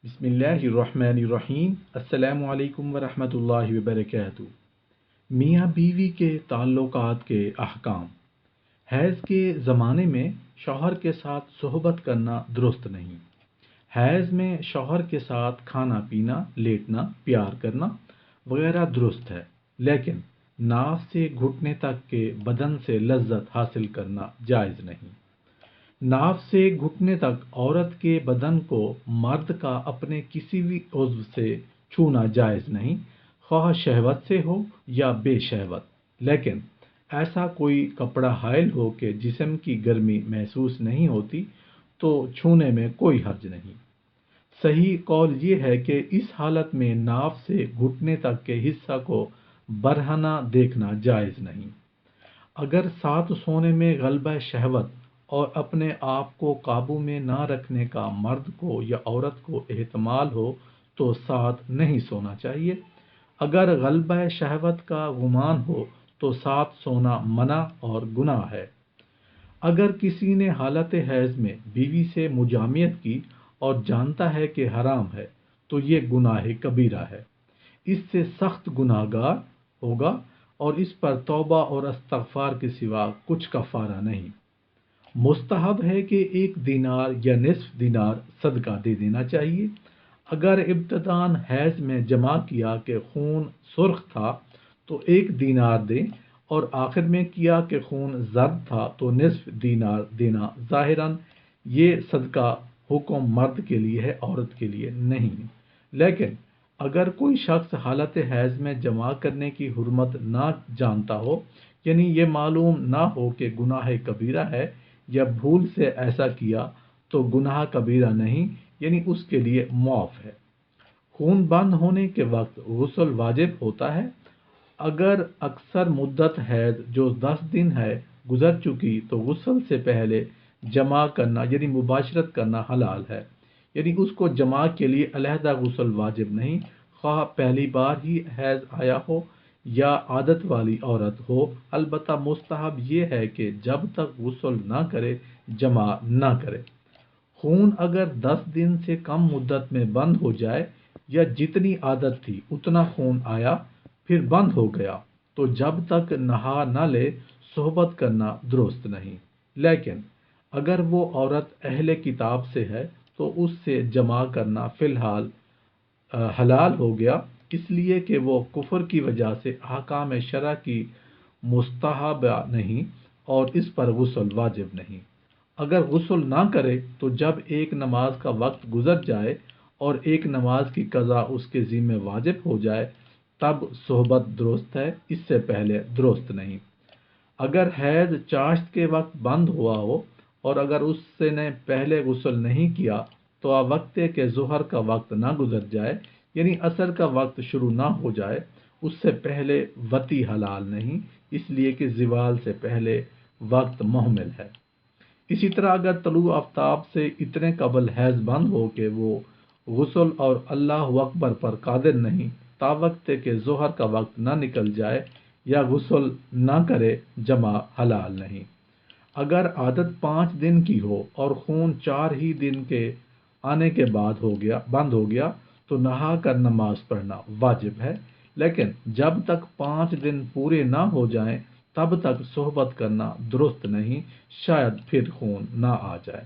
بسم اللہ الرحمن الرحیم۔ السلام علیکم ورحمۃ اللہ وبرکاتہ۔ میاں بیوی کے تعلقات کے احکام۔ حیض کے زمانے میں شوہر کے ساتھ صحبت کرنا درست نہیں۔ حیض میں شوہر کے ساتھ کھانا پینا، لیٹنا، پیار کرنا وغیرہ درست ہے، لیکن ناف سے گھٹنے تک کے بدن سے لذت حاصل کرنا جائز نہیں۔ ناف سے گھٹنے تک عورت کے بدن کو مرد کا اپنے کسی بھی عضو سے چھونا جائز نہیں، خواہ شہوت سے ہو یا بے شہوت، لیکن ایسا کوئی کپڑا حائل ہو کہ جسم کی گرمی محسوس نہیں ہوتی تو چھونے میں کوئی حرج نہیں۔ صحیح قول یہ ہے کہ اس حالت میں ناف سے گھٹنے تک کے حصہ کو برہنہ دیکھنا جائز نہیں۔ اگر ساتھ سونے میں غلبہ شہوت اور اپنے آپ کو قابو میں نہ رکھنے کا مرد کو یا عورت کو احتمال ہو تو ساتھ نہیں سونا چاہیے۔ اگر غلبہ شہوت کا گمان ہو تو ساتھ سونا منع اور گناہ ہے۔ اگر کسی نے حالت حیض میں بیوی سے مجامعت کی اور جانتا ہے کہ حرام ہے تو یہ گناہ کبیرہ ہے، اس سے سخت گناہ گار ہوگا اور اس پر توبہ اور استغفار کے سوا کچھ کفارہ نہیں۔ مستحب ہے کہ 1 دینار یا نصف دینار صدقہ دے دینا چاہیے۔ اگر ابتداً حیض میں جمع کیا کہ خون سرخ تھا تو 1 دینار دیں، اور آخر میں کیا کہ خون زرد تھا تو نصف دینار دینا۔ ظاہراً یہ صدقہ حکم مرد کے لیے ہے، عورت کے لیے نہیں۔ لیکن اگر کوئی شخص حالت حیض میں جمع کرنے کی حرمت نہ جانتا ہو، یعنی یہ معلوم نہ ہو کہ گناہ کبیرہ ہے یا بھول سے ایسا کیا، تو گناہ کبیرہ نہیں، یعنی اس کے لیے معاف ہے۔ خون بند ہونے کے وقت غسل واجب ہوتا ہے۔ اگر اکثر مدت حیض جو 10 دن ہے گزر چکی تو غسل سے پہلے جمع کرنا یعنی مباشرت کرنا حلال ہے، یعنی اس کو جمع کے لیے علیحدہ غسل واجب نہیں، خواہ پہلی بار ہی حیض آیا ہو یا عادت والی عورت ہو۔ البتہ مستحب یہ ہے کہ جب تک غسل نہ کرے جمع نہ کرے۔ خون اگر 10 دن سے کم مدت میں بند ہو جائے یا جتنی عادت تھی اتنا خون آیا پھر بند ہو گیا تو جب تک نہا نہ لے صحبت کرنا درست نہیں۔ لیکن اگر وہ عورت اہل کتاب سے ہے تو اس سے جمع کرنا فی الحال حلال ہو گیا، اس لیے کہ وہ کفر کی وجہ سے احکام شرع کی مستحبہ نہیں اور اس پر غسل واجب نہیں۔ اگر غسل نہ کرے تو جب ایک نماز کا وقت گزر جائے اور ایک نماز کی قضا اس کے ذمہ واجب ہو جائے تب صحبت درست ہے، اس سے پہلے درست نہیں۔ اگر حیض چاشت کے وقت بند ہوا ہو اور اگر اس نے پہلے غسل نہیں کیا تو وقت کہ ظہر کا وقت نہ گزر جائے، یعنی عصر کا وقت شروع نہ ہو جائے، اس سے پہلے وطی حلال نہیں، اس لیے کہ زوال سے پہلے وقت محمل ہے۔ اسی طرح اگر طلوع آفتاب سے اتنے قبل حیض بند ہو کہ وہ غسل اور اللہ اکبر پر قادر نہیں، تا وقت کہ ظہر کا وقت نہ نکل جائے یا غسل نہ کرے جمع حلال نہیں۔ اگر عادت 5 دن کی ہو اور خون 4 ہی دن کے آنے کے بعد بند ہو گیا تو نہا کر نماز پڑھنا واجب ہے، لیکن جب تک 5 دن پورے نہ ہو جائیں تب تک صحبت کرنا درست نہیں، شاید پھر خون نہ آ جائے۔